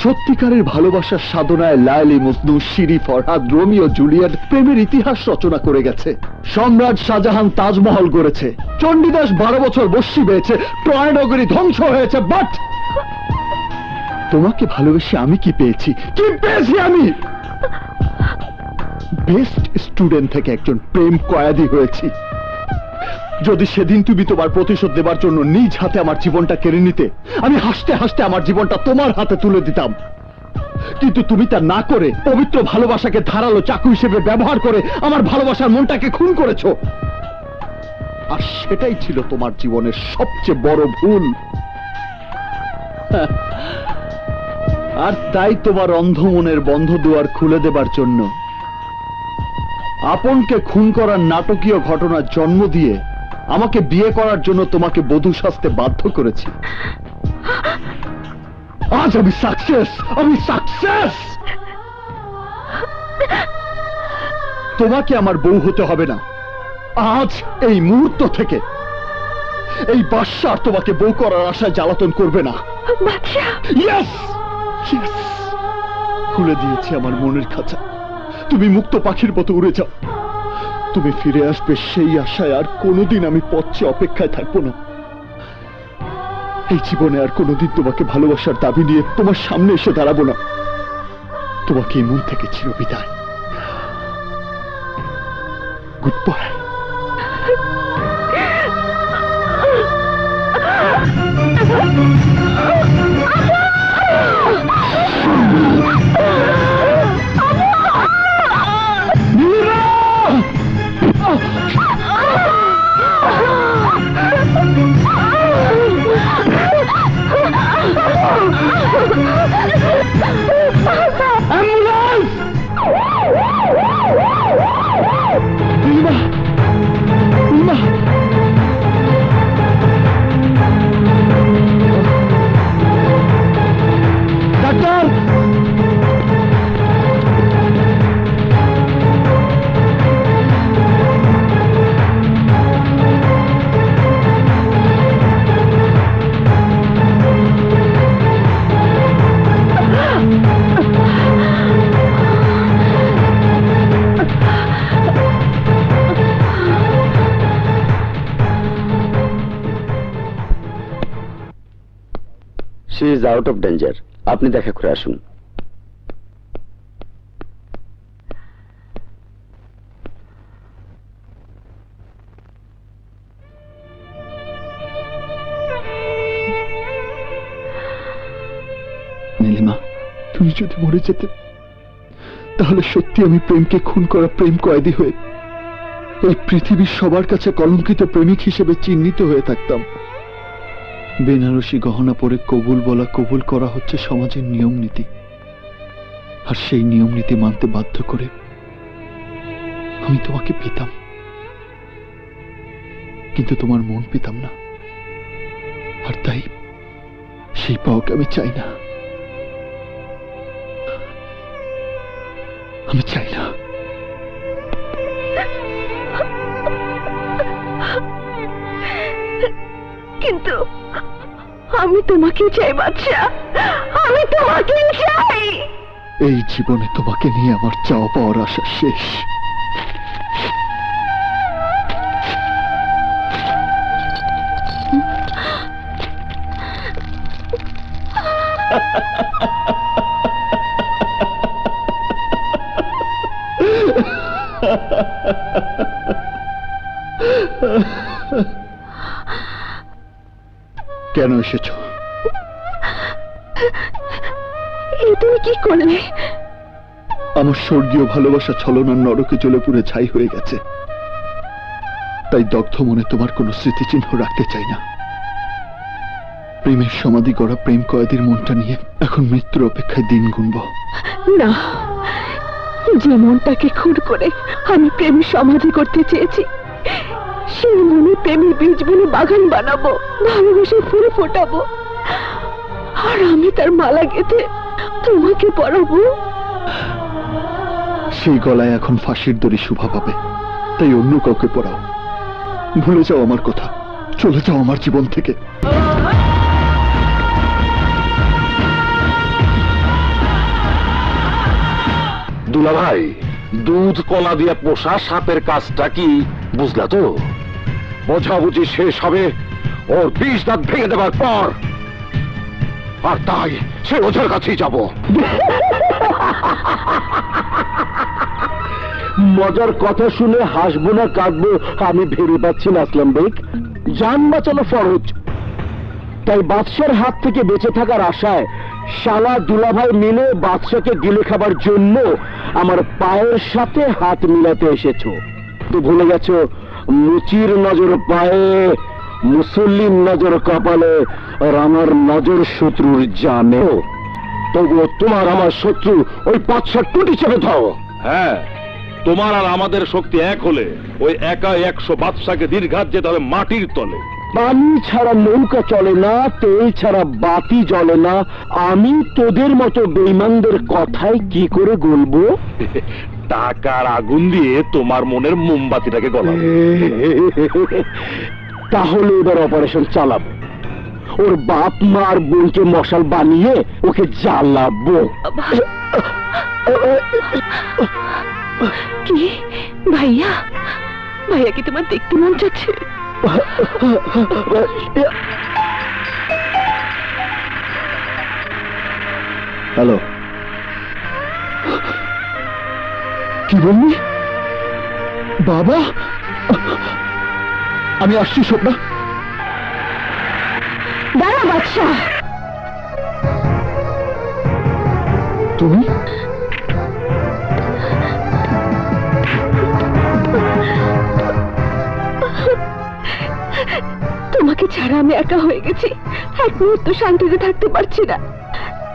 সত্যিকারের ভালোবাসার সাধনায় লায়লি, Majnu, Siri, Farhad, Romeo, Juliet প্রেমের ইতিহাস রচনা করে গেছে। সম্রাট শাহজাহান তাজমহল গড়েছে, চণ্ডীদাস 12 বছর বস্যি পেয়েছে, ট্রয় নগরী ধ্বংস হয়েছে। বাট তোমাকে ভালোবেসে আমি কি পেয়েছি? আমি বেস্ট স্টুডেন্ট থেকে একজন প্রেম কয়েদি হয়েছি। যদি সেদিন তুমি তোমার প্রতিশোধ দেবার জন্য নিজ হাতে আমার জীবনটা কেড়ে নিতে, আমি হাসতে হাসতে আমার জীবনটা তোমার হাতে তুলে দিতাম। কিন্তু তুমি তা না করে পবিত্র ভালোবাসাকে ধারালো চাকু হিসেবে ব্যবহার করে আমার ভালোবাসার মনটাকে খুন করেছো। আর সেটাই ছিল তোমার জীবনের সবচেয়ে বড় ভুল। আর তাই তোমার অন্ধ মনের বন্ধ দুয়ার খুলে দেবার জন্য আপনকে খুন করার নাটকীয় ঘটনার জন্ম দিয়ে আমাকে বিয়ে করার জন্য তোমাকে বধূ সাজতে বাধ্য করেছি। আজ আমি সাকসেস। তোমাকে আমার বউ হতে হবে না। আজ এই মুহূর্ত থেকে এই বাদশা আর তোমাকে বউ করার আশায় জ্বালাতন করবে না। ইয়েস, খুলে দিয়েছি আমার মনের খাঁচা। তুমি মুক্ত পাখির মতো উড়ে যাও। তুমি ফিরে আসবে সেই আশায় আর কোনোদিন আমি পথে অপেক্ষায় থাকবো না। এই জীবনে আর কোনোদিন তোমাকে ভালোবাসার দাবি নিয়ে তোমার সামনে এসে দাঁড়াবো না। তোমাকে এই মন থেকে চিরবিদায়। Good bye. She is out of danger. আপনি দেখা করে আসুন। নীলিমা, তুমি যদি মরে যেতে তাহলে সত্যি আমি প্রেমকে খুন করা প্রেম কয়েদি হয়ে এই পৃথিবীর সবার কাছে কলঙ্কিত প্রেমিক হিসেবে চিহ্নিত হয়ে থাকতাম। বেনারসি গহনা পরে কবুল বলা কবুল করা হচ্ছে সমাজের নিয়ম নীতি, আর সেই নিয়ম নীতি মানতে বাধ্য করে আমি তোমাকে পেতাম, কিন্তু তোমার মন পেতাম না। আর তাই সেই পাওয়াকে আমি চাই না। আমি চাই না। কিন্তু আমি তোমাকে চাই বাদশা, আমি তোমাকে চাই। এই জীবনে তোমাকে নিয়ে আমার চাওয়া পাওয়ার আশা শেষ। কেন এসেছ? তুমি কি করলে? আমার স্বর্গীয় ভালোবাসা ছলনার নরকে জ্বলে পুড়ে ছাই হয়ে গেছে, তাই দগ্ধ মনে তোমার কোনো স্মৃতিচিহ্ন রাখতে চাই না। প্রেমের সমাধি গড়া প্রেম কয়েদির মনটা নিয়ে এখন মৃত্যুর অপেক্ষায় দিন গুনব। না, যে মনটাকে খুন করে আমি প্রেমের সমাধি করতে চেয়েছি, সেই মনে প্রেমের বীজ বুনে বাগান বানাবো, ভালোবেসে ফুল ফোটাবো, আর আমি তার মালা গেঁথে তোমাকে পরাবো। সেই গলায় এখন ফাঁসির দড়ি শোভা পাবে, তাই অন্য কাউকে পরাও। ভুলে যাও আমার কথা, চলে যাও আমার জীবন থেকে। দুলা ভাই, দুধ কলা দিয়ে পোষা সাপের কাজটা কি বুঝলা তো? বোঝাবুঝি শেষ হবে ওর 20 দাঁত ভেঙে দেবার পর, আর তাই সে ওঝার কাছেই যাব। মজার কথা শুনে হাসবো না কাঁদবো আমি ভেবে পাচ্ছি না আসলাম বেগ। জান বাঁচানো ফরজ, তাই বাদশার হাত থেকে বেঁচে থাকার আশায় শালা দুলাভাই মিলে বাদশাকে গিলে খাবার জন্য আমার পায়ের সাথে হাত মিলাতে এসেছো। তো ভুলে গেছো মুচির নজর পায়ে, মুসল্লির নজর কপালে, আর আমার নজর শত্রুর জানে। তবুও তোমার আমার শত্রু ওই 5-7 টুটি চেপে দাও। হ্যাঁ, তোমার আর আমাদের শক্তি এক হলে ওই একা 100 বাদশাকে দীর্ঘাত যেতে হবে মাটির তলে। পানি ছাড়া নৌকা চলে না, তেল ছাড়া বাতি জ্বলে না। আমি তোদের মতো বেঈমানদের কথায় কি করে গলবো? টাকার আগুন দিয়ে তোমার মনের মোমবাতিটাকে গলাবো। তাহলে এবার অপারেশন চালাবো, ওর বাপ মা আর বোনকে মশাল বানিয়ে ওকে জ্বালাবো। কি ভাইয়া, ভাইয়া কি তোমার দেখতে মন চাচ্ছে? হ্যালো, কি বললি? বাবা, আমি আসছি স্বপ্না। দাঁড়া বাদশা, তুমি? তোমাকে ছাড়া আমি একা হয়ে গেছি, এক মুহূর্ত শান্তিতে থাকতে পারছি না,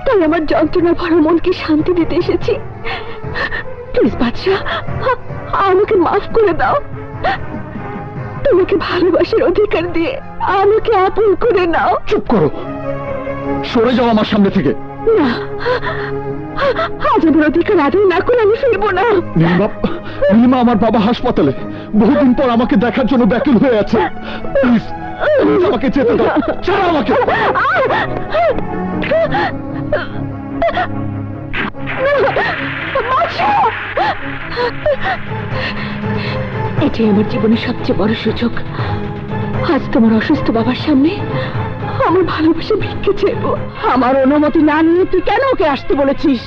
তাই আমার যন্ত্রণা ভরা মনকে শান্তি দিতে এসেছি। প্লিজ বাদশা, আমাকে মাফ করে দাও। তোমাকে ভালোবাসার অধিকার দিয়ে আমাকে আপন করে নাও। চুপ করো, সরে যাও আমার সামনে থেকে। না, আজ আমার অধিকার আদায় না করে আমি ফিরবো না। নীলিমা, আমার বাবা হাসপাতালে বহুদিন পর আমাকে দেখার জন্য ব্যাকুল হয়ে আছে। প্লিজ আমাকে যেতে দাও, ছাড়ো আমাকে। এটাই আমার জীবনের সবচেয়ে বড় সুযোগ। আজ তোমার অসুস্থ বাবার সামনে আমার ভালোবাসা ভিক্ষে চাইবো। আমার অনুমতি না নিয়ে তুই কেন ওকে আসতে বলেছিস?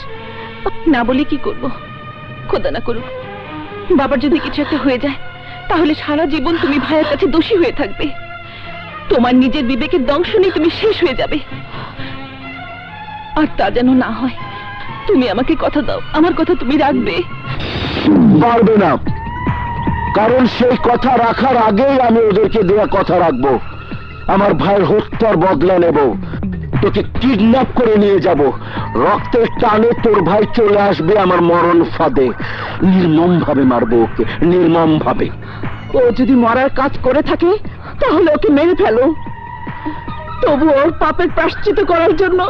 না বলে কি করব? খোদা না করুক বাবার যদি কিছু একটা হয়ে যায়, তাহলে সারা জীবন তুমি ভাইয়ের কাছে দোষী হয়ে থাকবে। তোমার নিজের বিবেকের দংশনে তুমি শেষ হয়ে যাবে। আর তা যেন না হয়। তুমি আমাকে কথা দাও, আমার কথা তুমি রাখবে। পারবে না, কারণ সেই কথা রাখার আগেই আমি ওদেরকে দেওয়া কথা রাখবো। আমার ভাইয়ের হত্যার বদলা নেব, তোকে কিডন্যাপ করে নিয়ে যাব, রক্তের টানে তোর ভাই চলে আসবে আমার মরণ ফাঁদে। নির্মম ভাবে মারবো ওকে, নির্মম ভাবে। ও যদি মরার কাজ করে থাকে তাহলে ওকে মেরে ফেলো, তবু ওর পাপের প্রায়শ্চিত্ত করার জন্য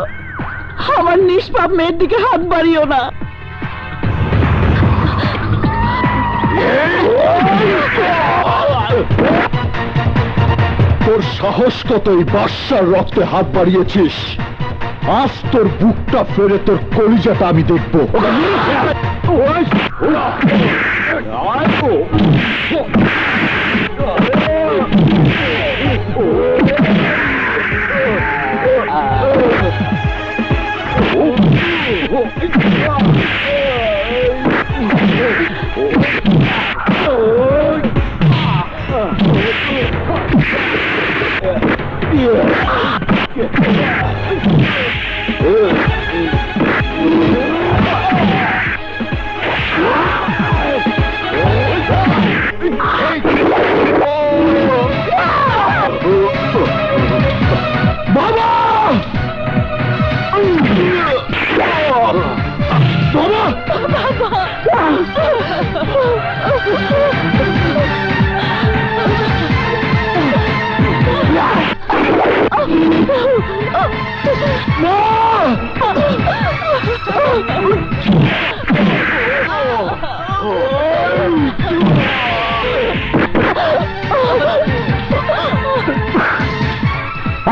আমার নিষ্পাপ মেয়ের দিকে হাত বাড়িও না। তোর সাহস কত এই বাদশার রক্তে হাত বাড়িয়েছিস? আজ তোর বুকটা ফেরে তোর কলিজাটা আমি দেখবো।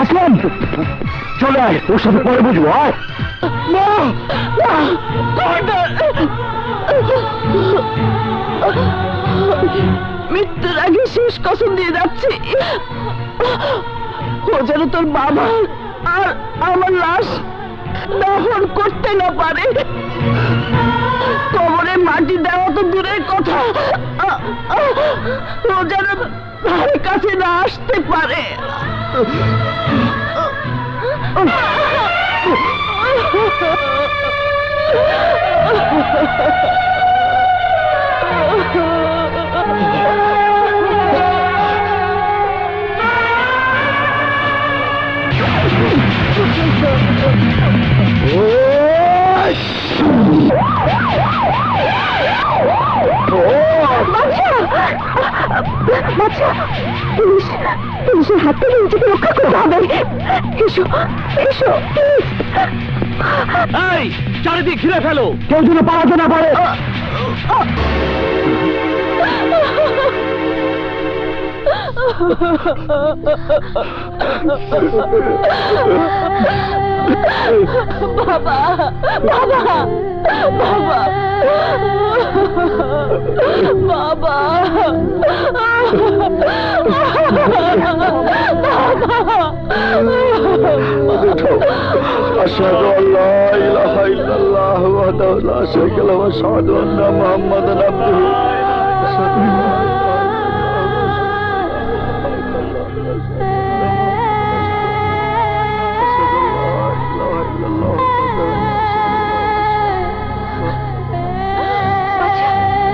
আসলাম, চলে আয়, ওর সাথে পরে বুঝবো। আয় মৃত্যুর আগে শেষ কসম দিয়ে যাচ্ছি, ও যেন তোর বাবা আর আমার লাশ দাফন করতে না পারে। কবরে মাটি দেওয়া তো দূরের কথা, ও যেন ধারে কাছে না আসতে পারে। পুলিশের হাত থেকে নিজেকে রক্ষা করতে হবে। এসো এসো, এই চারিদিক ঘিরে ফেলো, কেউ যেন পালাতে না পারে। বাবা বাবা বাবা বাবা আশহাদু আল্লা ইলাহা ইল্লাল্লাহু ওয়াহদাহু লা শারীকা লাহু ওয়া আশহাদু আন্না মুহাম্মাদান আবদুহু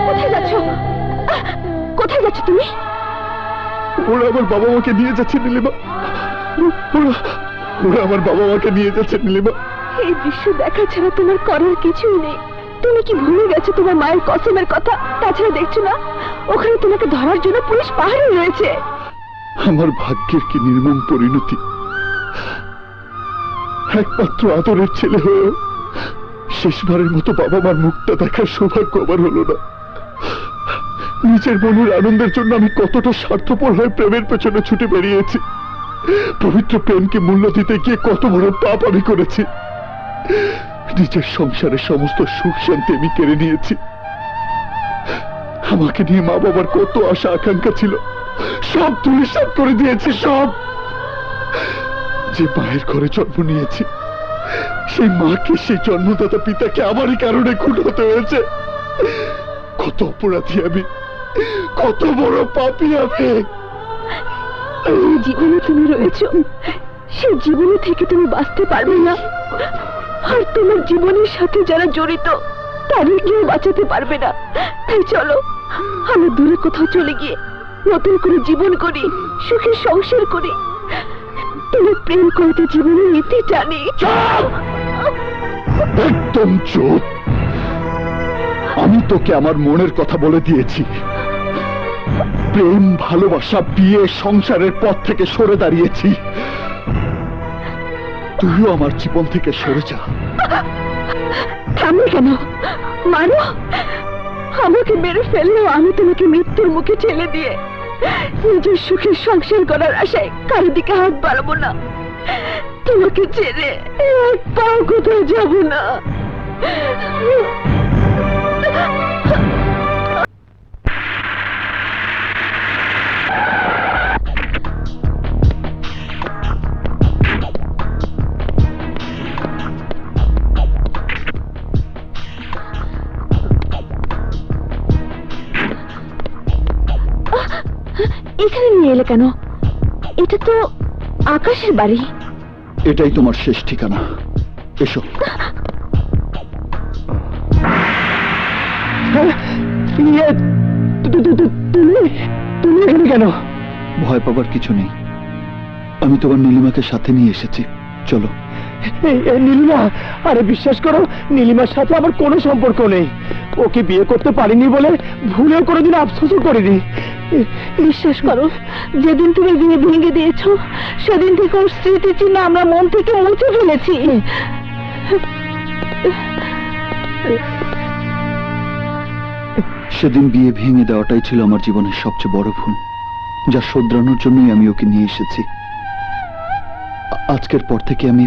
কোথায় যাচ্ছ? কোথায় যাচ্ছ তুমি? ওরা আমার বাবা মাকে নিয়ে যাচ্ছে নীলিমা, ওরা আমার বাবা মাকে নিয়ে যাচ্ছে নীলিমা। এই দৃশ্য দেখা ছাড়া তোমার করার কিছুই নেই। তুমি কি ভুলে গেছো তোমার মায়ের কসমের কথা? তাছাড়া দেখছো না ওখানে তোমাকে ধরার জন্য পুলিশ পাহাড়ে রয়েছে। আমার ভাগ্যের কি নির্মম পরিণতি! একমাত্র আদরের ছেলে হয়েও শেষবারের মতো বাবা মার মুখটা দেখার সৌভাগ্য আমার হলো না। নিজের মনের আনন্দের জন্য আমি কতটা স্বার্থপর হয়ে প্রেমের পেছনে ছুটে বেরিয়েছি। পবিত্র প্রেমকে মূল্য দিতে গিয়ে কত বড় পাপ আমি করেছি। নিজের সংসারের সমস্ত সুখ শান্তি আমি কেড়ে নিয়েছি। আমাকে নিয়ে মা বাবার কত আশা আকাঙ্ক্ষা ছিল, সব ধূলিসাৎ করে দিয়েছি। সব যে মায়ের ঘরে জন্ম নিয়েছি, সেই মাকে, সেই জন্মদাতা পিতাকে আমারই কারণে খুন হতে হয়েছে। কত অপরাধী আমি, কত বড় পাপী আমি। যে জীবনে তুমি রয়েছো সেই জীবনে থেকে তুমি বাঁচতে পারবে না, আর তোমার জীবনের সাথে যারা জড়িত তাদের কেউ বাঁচাতে পারবে না। তাই চলো আমরা দূরে কোথাও চলে গিয়ে নতুন করে জীবন করি, সুখে সংসার করি। তুমি প্রেম করতে জীবনের নীতি জানি। একদম চুপ! আমি তোকে আমার মনের কথা বলে দিয়েছি। প্রেম, ভালোবাসা, বিয়ে, সংসারের পথ থেকে সরে দাঁড়িয়েছি। তুইও আমার জীবন থেকে সরে যা। থামলে কেন? মারো, আমাকে মেরে ফেললেও আমি তোমাকে মৃত্যুর মুখে ঠেলে দিয়ে নিজের সুখের সংসার করার আশায় কারো দিকে হাত বাড়াবো না। তোমাকে ছেড়ে এক পাও কোথাও যাব না। এখানে নিয়ে এলে কেন? এটা তো আকাশের বাড়ি। এটাই তোমার শেষ ঠিকানা। এসো। তুমি এখানে কেন? ভয় পাবার কিছু নেই, আমি তোমার নীলিমাকে সাথে নিয়ে এসেছি। চলো। নীলিমা, আরে বিশ্বাস করো, নীলিমার সাথে আমার কোনো সম্পর্ক নেই। ওকে বিয়ে করতে পারিনি বলে ভুলেও কোনোদিন আফসোসও করিনি। বিশ্বাস করো, যেদিন তুমি বিয়ে ভেঙে দিয়েছো সেদিন থেকে ওর স্মৃতি চিহ্ন আমরা মন থেকে মুছে ফেলেছি। সেদিন বিয়ে ভেঙে দেওয়াটাই ছিল আমার জীবনের সবচেয়ে বড় ভুল, যা শোধরানোর জন্যই আমি ওকে নিয়ে এসেছি। আজকের পর থেকে আমি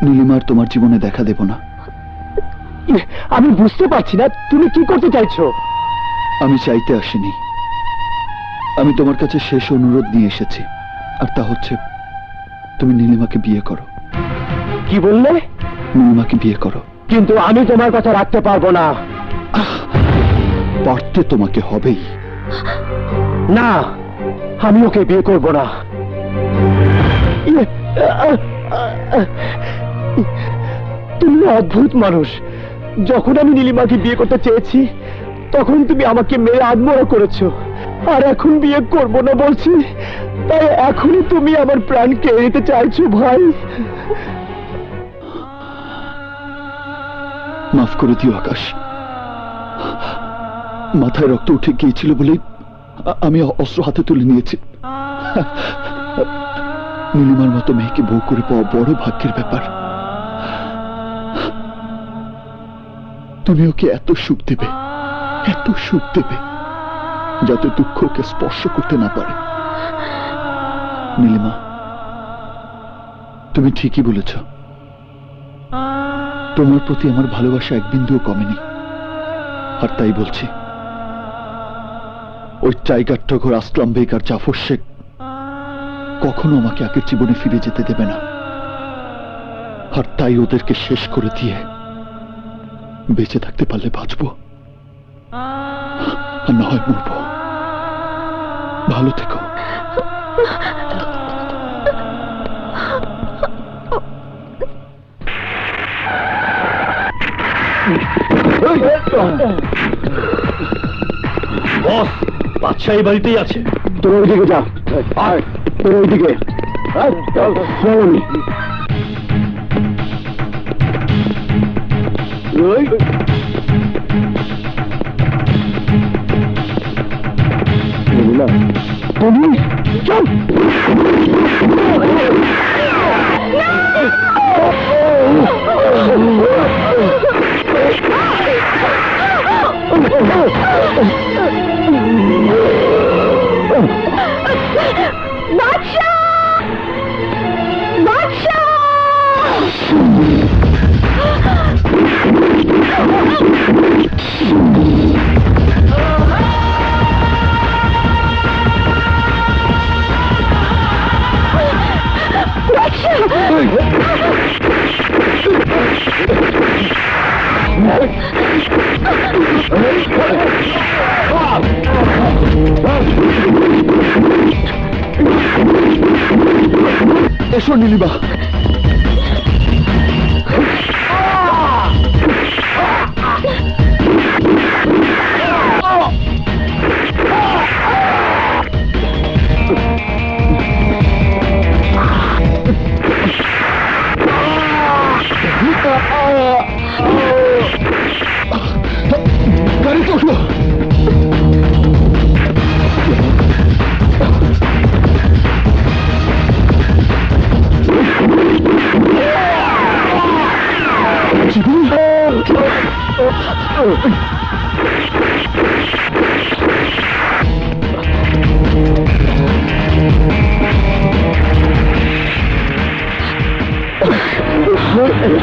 নীলিমার তোমার জীবনে দেখা দেব না। আমি বুঝতে পারছি না তুমি কি করতে চাইছো। আমি চাইতে আসিনি, আমি তোমার কাছে শেষ অনুরোধ নিয়ে এসেছি, আর তা হচ্ছে তুমি নীলিমাকে বিয়ে করো। কি বললে? নীলিমাকে বিয়ে করো। কিন্তু আমি তোমার কথা রাখতে পারবো না। পারতে তোমাকে হবেই। না, আমি ওকে বিয়ে করব না। তুমি অদ্ভুত মানুষ। যখন আমি নীলিমাকে বিয়ে করতে চেয়েছি তখন তুমি আমাকে মেরে আত্মহত্যা করেছো, আর এখন বিয়ে করব না বলছি, তাই এখনই তুমি আমার প্রাণ কেড়ে নিতে চাইছো ভাই। মাফ করে দিও আকাশ, মাথায় রক্ত উঠে গিয়েছিল বলেই আমি অস্ত্র হাতে তুলে নিয়েছি। নীলিমার মতো মেয়েকে বউ করে পাওয়া বড় ভাগ্যের ব্যাপার। তুমি ওকে এত সুখ দেবে, এত সুখ দেবে, যাতে দুঃখ ওকে স্পর্শ করতে না পারে। নীলিমা, তুমি ঠিকই বলেছ, তোমার প্রতি আমার ভালোবাসা এক বিন্দুও কমেনি। আর তাই বলছি, ওই টাইগার টগর, আসলাম বেগ আর জাফর শেখ কখনো আমাকে আগের জীবনে ফিরে যেতে দেবে না। আর তাই ওদেরকে শেষ করে দিয়ে বেঁচে থাকতে পারলে বাঁচবো, আর না হয় মরবো। ভালো থেকো। বস, বাদশাহ এই বাড়িতেই আছে। তোর ওইদিকে যা, তোর ওইদিকে। তুমি চল। এসো নীলিমা। গাড়িতে ওঠো।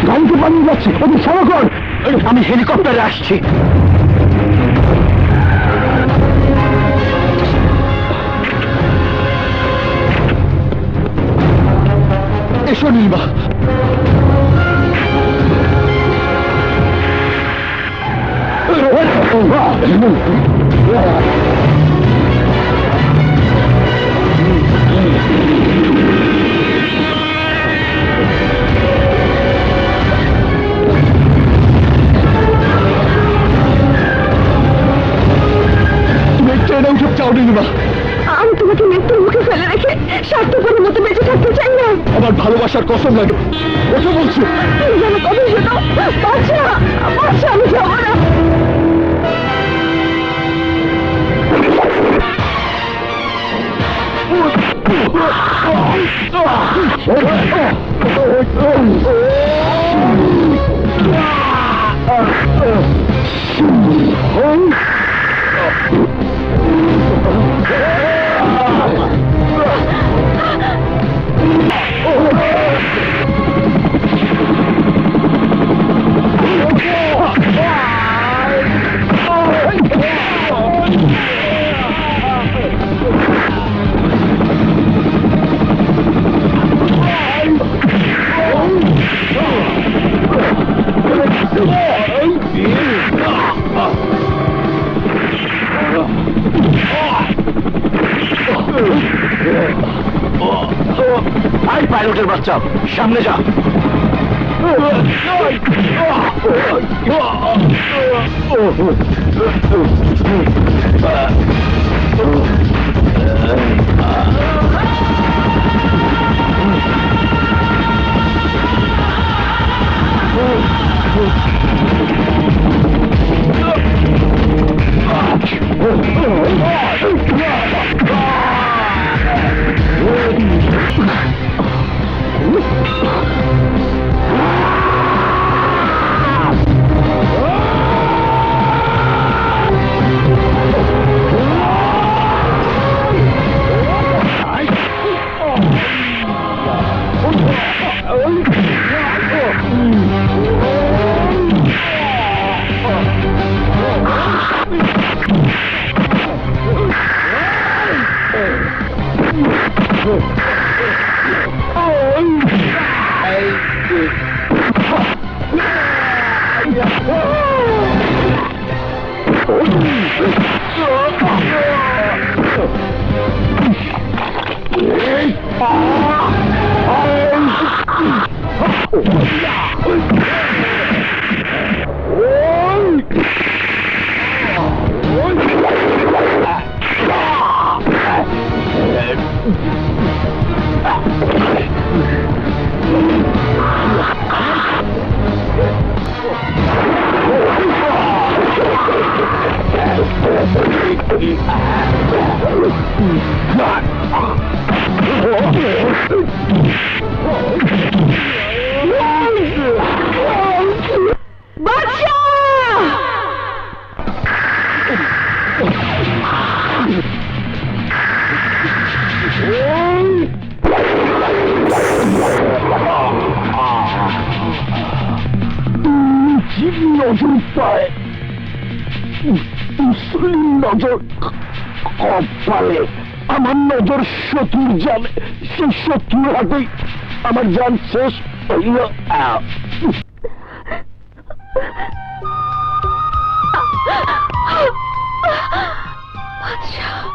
গাড়িতে পালিয়ে যাচ্ছে, ওদের সারা কর। আমি হেলিকপ্টারে আসছি। এসো নীলিমা। তুমি ট্রেনে উঠে চাও নীলিমা। আমি তোমাকে মৃত্যুর মুখে ফেলে রেখে স্বার্থপরের মতো বেঁচে থাকতে চাই না। আমার ভালোবাসার কসম লাগে, ওঠো বলছো। তুমি যেন কবে শোনো, বাচ্চা বাচ্চা, আমি যাবো না। আই পাইলটের বাচ্চা, সামনে যা। নজর পায় নজর কপালে আমার নজর শত্রুর জালে সেই শত্রুর হাতেই আমার জান শেষ হইল বাদশাহ